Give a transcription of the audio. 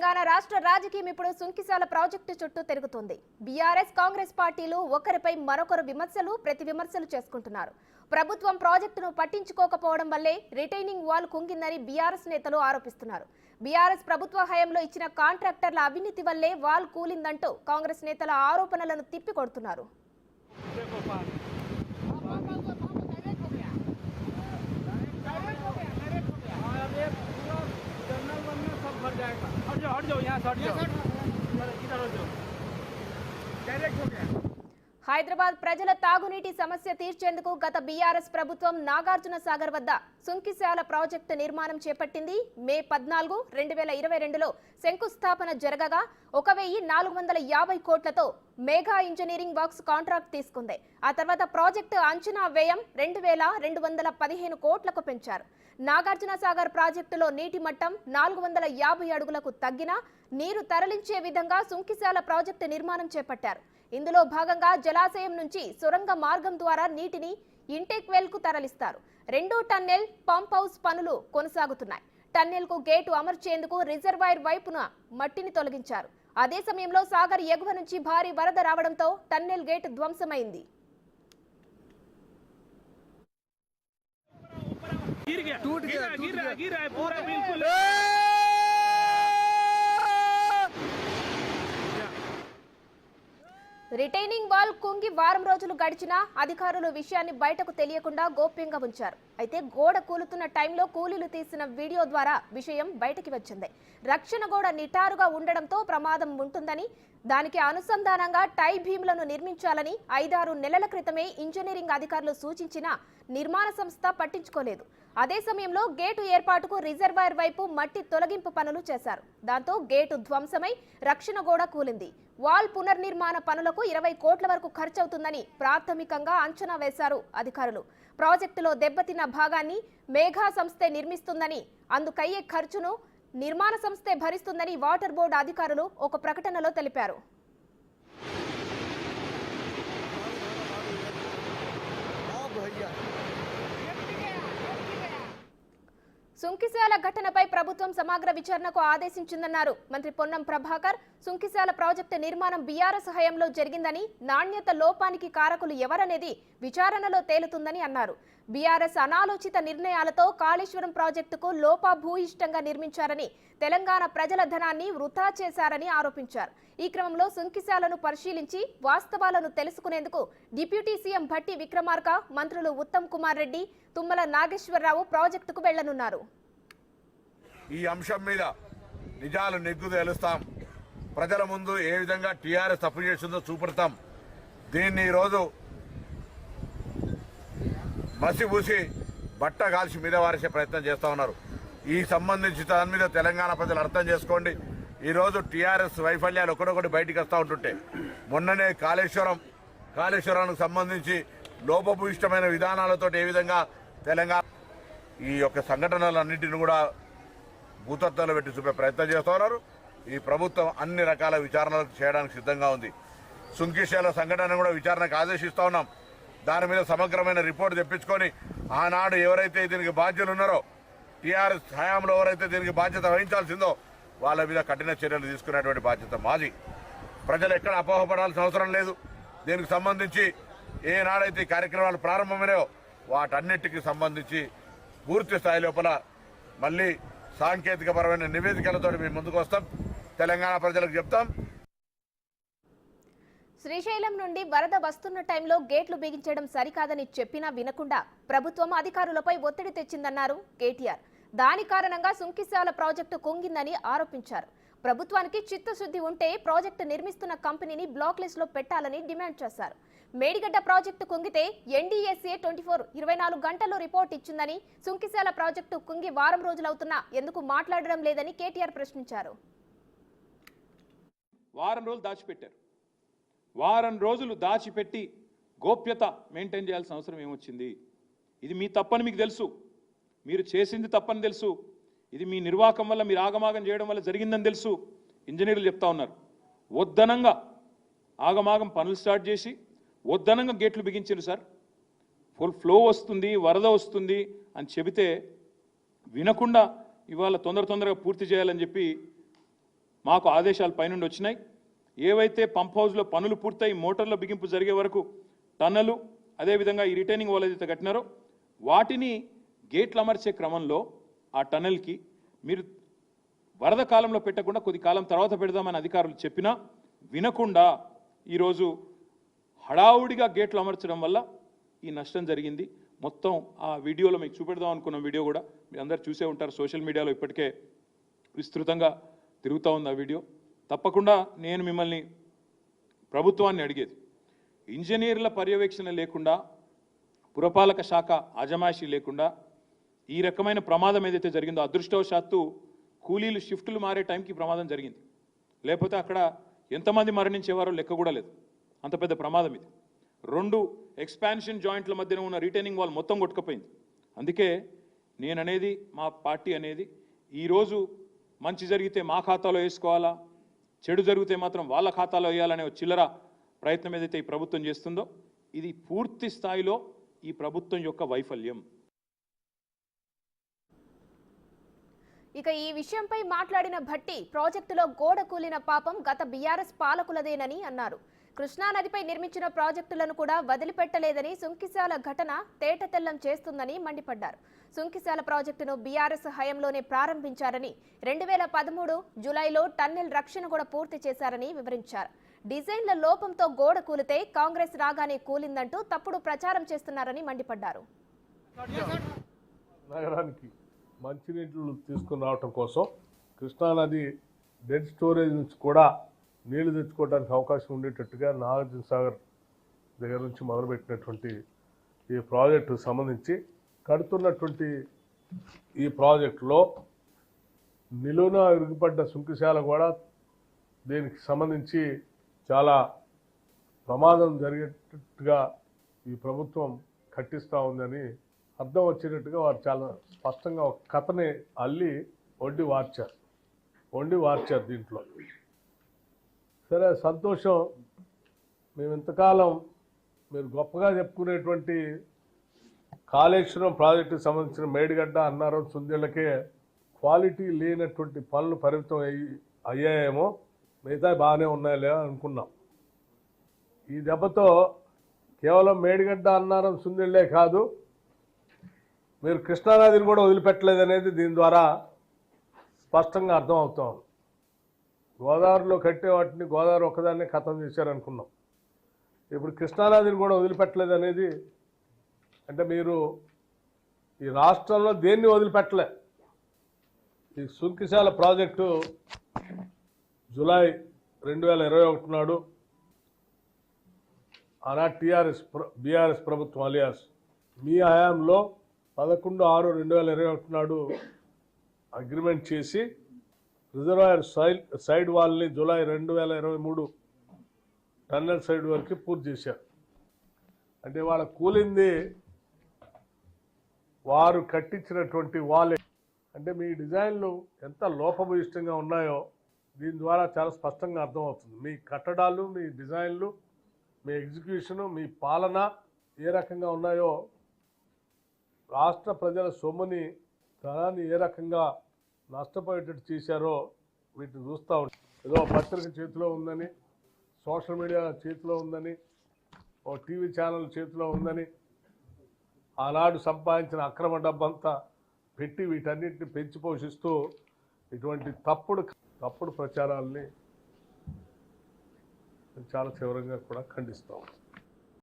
తెలంగాణ రాష్ట్ర రాజకీయం ఇప్పుడు సుంకిశాల ప్రాజెక్టు చుట్టూ తిరుగుతుంది. బీఆర్ఎస్ కాంగ్రెస్ పార్టీలు ఒకరిపై మరొకరు విమర్శలు ప్రతి విమర్శలు చేసుకుంటున్నారు. ప్రభుత్వం ప్రాజెక్టును పట్టించుకోకపోవడం వల్లే రిటైనింగ్ వాల్ కుంగిందని బీఆర్ఎస్ నేతలు ఆరోపిస్తున్నారు. బీఆర్ఎస్ ప్రభుత్వ హయాంలో ఇచ్చిన కాంట్రాక్టర్ల అవినీతి వల్లే వాల్ కూలిందంటూ కాంగ్రెస్ నేతల ఆరోపణలను తిప్పికొడుతున్నారు. హైదరాబాద్ ప్రజల తాగునీటి సమస్య తీర్చేందుకు గత బీఆర్ఎస్ ప్రభుత్వం నాగార్జున సాగర్ వద్ద సుంకిశాల ప్రాజెక్టు నిర్మాణం చేపట్టింది. మే 14, 2022లో శంకుస్థాపన జరగగా 1450 కోట్లతో మేఘా ఇంజనీరింగ్ వర్క్స్ కాంట్రాక్ట్ తీసుకుంది. ఆ తర్వాత ప్రాజెక్టు అంచనా వ్యయం 2215 కోట్లకు పెంచారు. నాగార్జున సాగర్ ప్రాజెక్టులో నీటి మట్టం 450 అడుగులకు తగ్గినా నీరు తరలించే విధంగా సుంకిశాల ప్రాజెక్టు నిర్మాణం చేపట్టారు. ఇందులో భాగంగా జలాశయం నుంచి సొరంగ మార్గం ద్వారా నీటిని ఇంటేక్ వెల్ కు తరలిస్తారు. 2 టన్నెల్ పంప్ హౌస్ పనులు కొనసాగుతున్నాయి. టన్నెల్ కు గేటు అమర్చేందుకు రిజర్వాయర్ వైపున మట్టిని తొలగించారు. అదే సమయంలో సాగర్ ఎగువ నుంచి భారీ వరద రావడంతో టన్నెల్ గేటు ధ్వంసమైంది. రిటైనింగ్ వాల్ కుంగి వారం రోజులు గడిచినా అధికారులు విషయాన్ని బయటకు తెలియకుండా గోప్యంగా ఉంచారు. అయితే గోడ కూలుతున్న టైంలో కూలీలు తీసిన వీడియో ద్వారా విషయం బయటకి వచ్చింది. రక్షణ గోడ నిటారుగా ఉండడంతో ప్రమాదం ఉంటుందని, దానికి అనుసంధానంగా టై భీములను నిర్మించాలని 5-6 నెలల క్రితమే ఇంజనీరింగ్ అధికారులు సూచించినా నిర్మాణ సంస్థ పట్టించుకోలేదు. అదే సమయంలో గేటు ఏర్పాటుకు రిజర్వాయర్ వైపు మట్టి తొలగింపు పనులు చేశారు. దాంతో గేటు ధ్వంసమై రక్షణ గోడ కూలింది. వాల్ పునర్నిర్మాణ పనులకు 20 కోట్ల వరకు ఖర్చవుతుందని ప్రాథమికంగా అంచనా వేశారు అధికారులు. ప్రాజెక్టులో దెబ్బతిన్న భాగాన్ని మేఘా సంస్థే నిర్మిస్తుందని, అందుకయ్యే ఖర్చును నిర్మాణ సంస్థే భరిస్తుందని వాటర్ బోర్డు అధికారులు ఒక ప్రకటనలో తెలిపారు. సుంకిశాల ఘటనపై ప్రభుత్వం సమగ్ర విచారణకు ఆదేశించిందన్నారు మంత్రి పొన్నం ప్రభాకర్. సుంకిశాల ప్రాజెక్టు నిర్మాణం బీఆర్ఎస్ హయాంలో జరిగిందని, నాణ్యత లోపానికి కారకులు ఎవరనేది విచారణలో తేలుతుందని అన్నారు. బీఆర్ఎస్ అనాలోచిత నిర్ణయాలతో కాళేశ్వరం ప్రాజెక్టుకు లోపభూయిష్టంగా నిర్మించారని, తెలంగాణ ప్రజల ధనాన్ని వృథా చేశారని ఆరోపించారు. ఈ క్రమంలో సుంకిశాలను పరిశీలించి వాస్తవాలను తెలుసుకునేందుకు డిప్యూటీ సీఎం భట్టి విక్రమార్క, మంత్రులు ఉత్తమ్ కుమార్ రెడ్డి, తుమ్మల నాగేశ్వరరావు ప్రాజెక్టుకు వెళ్లనున్నారు. ఈ అంశం మీద నిజాలు నెగ్గు తేలుస్తాం. ప్రజల ముందు ఏ విధంగా టీఆర్ఎస్ తప్పు చేస్తుందో చూపెడతాం. దీన్ని ఈరోజు మసిబూసి బట్ట కాల్చి మీద వారేసే ప్రయత్నం చేస్తూ ఉన్నారు. ఈ సంబంధించి దాని మీద తెలంగాణ ప్రజలు అర్థం చేసుకోండి. ఈరోజు టీఆర్ఎస్ వైఫల్యాలు ఒకటొకటి బయటికి వస్తూ ఉంటుంటే, మొన్ననే కాళేశ్వరానికి సంబంధించి లోపభూయిష్టమైన విధానాలతో ఏ విధంగా తెలంగాణ ఈ యొక్క సంఘటనలన్నింటినీ కూడా భూతత్వంలో పెట్టి చూపే ప్రయత్నం చేస్తూ ఉన్నారు. ఈ ప్రభుత్వం అన్ని రకాల విచారణలు చేయడానికి సిద్ధంగా ఉంది. సుంకిశాల సంఘటన కూడా విచారణకు ఆదేశిస్తూ ఉన్నాం. దాని మీద సమగ్రమైన రిపోర్ట్ తెప్పించుకొని ఆనాడు ఎవరైతే దీనికి బాధ్యులు ఉన్నారో, టీఆర్ఎస్ హయాంలో ఎవరైతే దీనికి బాధ్యత వహించాల్సిందో వాళ్ళ మీద కఠిన చర్యలు తీసుకునేటువంటి బాధ్యత మాది. ప్రజలు ఎక్కడ అపోహపడాల్సిన అవసరం లేదు. దీనికి సంబంధించి ఏనాడైతే కార్యక్రమాలు ప్రారంభమైనాయో వాటన్నిటికీ సంబంధించి పూర్తి స్థాయి లోపల మళ్ళీ సాంకేతికపరమైన నివేదికలతో మేము ముందుకు వస్తాం. తెలంగాణ ప్రజలకు చెప్తాం. శ్రీశైలం నుండి వరద వస్తున్న టైంలో గేట్లు బిగించడం సరికాదని చెప్పినా వినకుండా ప్రభుత్వం అధికారులపై ఒత్తిడి తెచ్చిందన్నారు కేటీఆర్. దాని కారణంగా సుంకిశాల ప్రాజెక్టు కుంగిందని ఆరోపించారు. ప్రభుత్వానికి చిత్తశుద్ధి ఉంటే ప్రాజెక్టు నిర్మిస్తున్న కంపెనీని బ్లాక్ లిస్ట్ లో పెట్టాలని డిమాండ్ చేశారు. మేడిగడ్డ ప్రాజెక్టు కుంగితే ఎన్డీఎస్ఏ 24 గంటల్లో రిపోర్ట్ ఇచ్చిందని, సుంకిశాల ప్రాజెక్టు కుంగి వారం రోజులవుతున్నా ఎందుకు మాట్లాడడం లేదని కేటీఆర్ ప్రశ్నించారు. వారం రోజులు దాచిపెట్టి గోప్యత మెయింటైన్ చేయాల్సిన అవసరం ఏమొచ్చింది? ఇది మీ తప్పని మీకు తెలుసు, మీరు చేసింది తప్పని తెలుసు, ఇది మీ నిర్వాహకం వల్ల, మీరు ఆగమాగం చేయడం వల్ల జరిగిందని తెలుసు. ఇంజనీర్లు చెప్తా ఉన్నారు. వద్దనంగా ఆగమాగం పనులు స్టార్ట్ చేసి వద్దనంగా గేట్లు బిగించారు సార్. ఫుల్ ఫ్లో వస్తుంది, వరద వస్తుంది అని చెబితే వినకుండా ఇవాళ తొందరగా పూర్తి చేయాలని చెప్పి మాకు ఆదేశాలు పైనుండి వచ్చినాయి. ఏవైతే పంప్ హౌస్లో పనులు పూర్తయి మోటార్ల బిగింపు జరిగే వరకు టన్నలు అదేవిధంగా ఈ రిటైనింగ్ వాల్ ఏదైతే కట్టినారో వాటిని గేట్లు అమర్చే క్రమంలో ఆ టన్నెల్కి మీరు వరద కాలంలో పెట్టకుండా కొద్ది కాలం తర్వాత పెడదామని అధికారులు చెప్పినా వినకుండా ఈరోజు హడావుడిగా గేట్లు అమర్చడం వల్ల ఈ నష్టం జరిగింది. మొత్తం ఆ వీడియోలో మీకు చూపెడదాం అనుకున్న వీడియో కూడా మీరు అందరు చూసే ఉంటారు. సోషల్ మీడియాలో ఇప్పటికే విస్తృతంగా తిరుగుతూ ఉంది ఆ వీడియో. తప్పకుండా నేను మిమ్మల్ని ప్రభుత్వాన్ని అడిగేది, ఇంజనీర్ల పర్యవేక్షణ లేకుండా పురపాలక శాఖ అజమాయిషీ లేకుండా ఈ రకమైన ప్రమాదం ఏదైతే జరిగిందో అదృష్టవశాత్తు కూలీలు షిఫ్టులు మారే టైంకి ప్రమాదం జరిగింది. లేకపోతే అక్కడ ఎంతమంది మరణించేవారో లెక్క కూడా లేదు. అంత పెద్ద ప్రమాదం ఇది. 2 ఎక్స్పాన్షన్ జాయింట్ల మధ్యన ఉన్న రిటైనింగ్ వాల్ మొత్తం కొట్టుకుపోయింది. అందుకే నేననేది మా పార్టీ అనేది ఈరోజు మంచి జరిగితే మా ఖాతాలో వేసుకోవాలా, చెడు జరిగితే మాత్రం వాళ్ళ ఖాతాలో వేయాలనే చిల్లర ప్రయత్నం ఏదైతే ఈ ప్రభుత్వం చేస్తుందో ఇది పూర్తి స్థాయిలో ఈ ప్రభుత్వం యొక్క వైఫల్యం. ఇక ఈ విషయంపై మాట్లాడిన భట్టి ప్రాజెక్టులో గోడ కూలిన పాపం గత బీఆర్ఎస్ పాలకులదేనని అన్నారు. కృష్ణానదిపై నిర్మించిన ప్రాజెక్టులను కూడా వదిలిపెట్టలేదని సుంకిశాల ఘటన తేటతెల్లం చేస్తుందని మండిపడ్డారు. సుంకిశాల ప్రాజెక్టును బీఆర్ఎస్ హయాంలోనే ప్రారంభించారని 2013 జూలైలో టన్నెల్ రక్షణ కూడా పూర్తి చేశారని వివరించారు. డిజైన్ల లోపంతో గోడ కూలితే కాంగ్రెస్ రాగానే కూలిందంటూ తప్పుడు ప్రచారం చేస్తున్నారని మండిపడ్డారు. నగరానికి మంచినీళ్ళు తీసుకుని రావటం కోసం కృష్ణానది డెడ్ స్టోరేజ్ నుంచి కూడా నీళ్లు తెచ్చుకోవడానికి అవకాశం ఉండేటట్టుగా నాగార్జున సాగర్ దగ్గర నుంచి మొదలుపెట్టినటువంటి ఈ ప్రాజెక్టు సంబంధించి కడుతున్నటువంటి ఈ ప్రాజెక్టులో నిలువున ఇరుగుపడ్డ సుంకిశాల కూడా దీనికి సంబంధించి చాలా ప్రమాదం జరిగేటట్టుగా ఈ ప్రభుత్వం కట్టిస్తూ ఉందని అర్థం వచ్చేటట్టుగా వారు చాలా స్పష్టంగా ఒక కథని అల్లి వండి వార్చారు దీంట్లో. సరే, సంతోషం. మేము ఇంతకాలం మీరు గొప్పగా చెప్పుకునేటువంటి కాళేశ్వరం ప్రాజెక్టుకి సంబంధించిన మేడిగడ్డ, అన్నారం, సుందిళ్ళకే క్వాలిటీ లేనటువంటి పనులు పరిమితం అయ్యాయేమో, మిగతా బాగానే ఉన్నాయో అనుకున్నాం. ఈ దెబ్బతో కేవలం మేడిగడ్డ, అన్నారం, సుందిళ్ళే కాదు, మీరు కృష్ణానదిని కూడా వదిలిపెట్టలేదనేది దీని ద్వారా స్పష్టంగా అర్థమవుతాం. గోదావరిలో కట్టే వాటిని గోదావరి ఒక్కదాన్నే ఖతం చేశారనుకున్నాం. ఇప్పుడు కృష్ణానదిని కూడా వదిలిపెట్టలేదనేది అంటే మీరు ఈ రాష్ట్రంలో దేన్ని వదిలిపెట్టలే. ఈ సుంకిశాల ప్రాజెక్టు జూలై 2021 నాడు ఆనాటి బీఆర్ఎస్ ప్రభుత్వం అలియాస్ మీ హయాంలో 11/6/2021 నాడు అగ్రిమెంట్ చేసి రిజర్వాయర్ సైడ్ వాల్ని జూలై 2023 టన్నెల్ సైడ్ వరకు పూర్తి చేశారు. అంటే వాళ్ళ కూలింది వారు కట్టించినటువంటి వాల్. అంటే మీ డిజైన్లు ఎంత లోపభూయిష్టంగా ఉన్నాయో దీని ద్వారా చాలా స్పష్టంగా అర్థమవుతుంది. మీ కట్టడాలు, మీ డిజైన్లు, మీ ఎగ్జిక్యూషను, మీ పాలన ఏ రకంగా ఉన్నాయో, రాష్ట్ర ప్రజల సొమ్ముని ధనాన్ని ఏ రకంగా నష్టపోయేటట్టు చేశారో వీటిని చూస్తూ ఉంటాం. ఏదో పత్రిక చేతిలో ఉందని, సోషల్ మీడియా చేతిలో ఉందని, ఓ టీవీ ఛానల్ చేతిలో ఉందని ఆనాడు సంపాదించిన అక్రమ డబ్బంతా పెట్టి వీటన్నిటిని పెంచి పోషిస్తూ ఇటువంటి తప్పుడు ప్రచారాలని చాలా తీవ్రంగా కూడా ఖండిస్తాం.